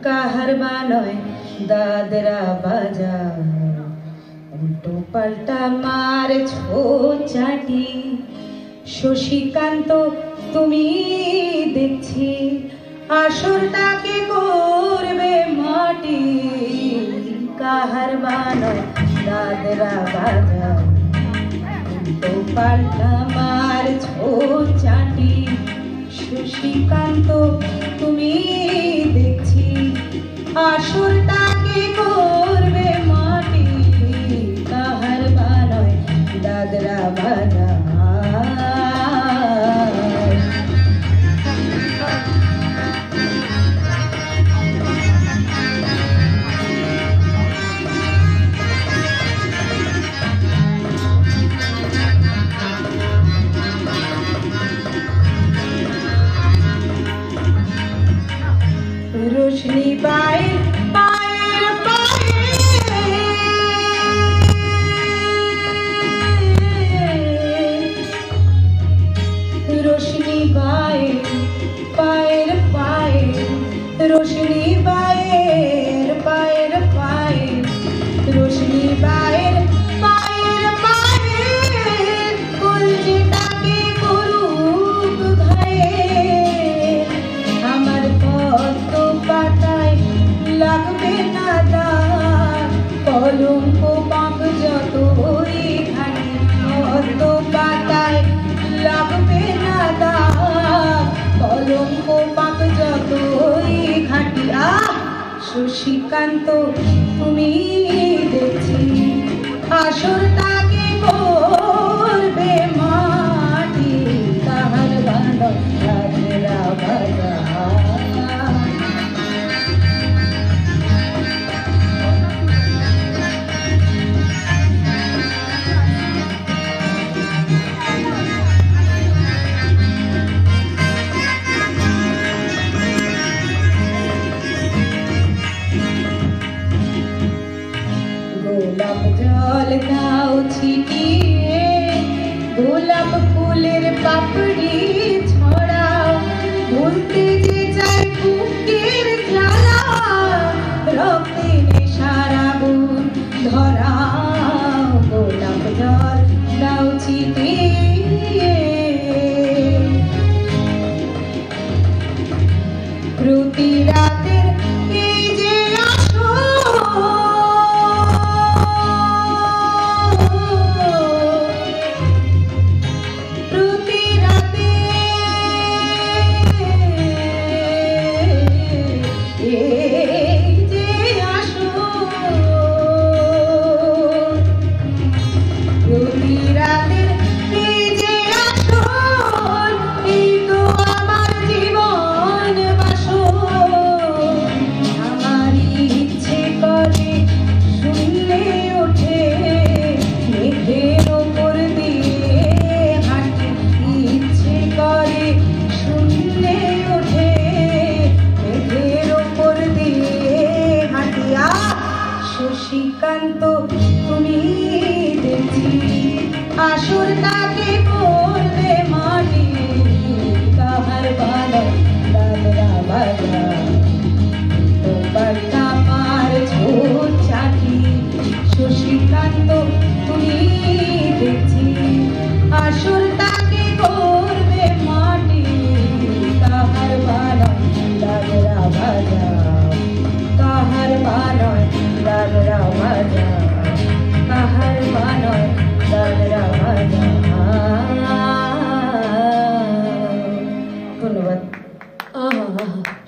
কাহারবা নয় দাদরা বাজার, উল্টো পাল্টা মারছো চাটি। শশীকান্ত তুমি দেখছি আসরটাকে করবে মাটি। কাহারবা নয় দাদরা বাজার, উল্টো পাল্টা মারছো চাটি। শশীকান্ত তুমি দেখছি আসরটাকে করবে মাটি। কাহারবা নয় দাদরা বাজার। रोशनी बाए पाए पाए, रोशनी बाए पाए पाए, रोशनी बाए पाए पाए, रोशनी बाए पाए पाए। कुलजिटाके कुरूप घाये আমার পদ্ম পাতায় লাগবে না দাগ। কলঙ্ক পাক যতই ঘাটি, পদ্ম পাতায় লাগবে না দাগ। কলঙ্ক পাক যতই ঘাটি। শশীকান্ত তুমি দেখছি আসরটাকে করবে মাটি। কাহারবা নয় দাদরা বাজার। গোলাপ জল দাও ছিটিয়ে, গোলাপ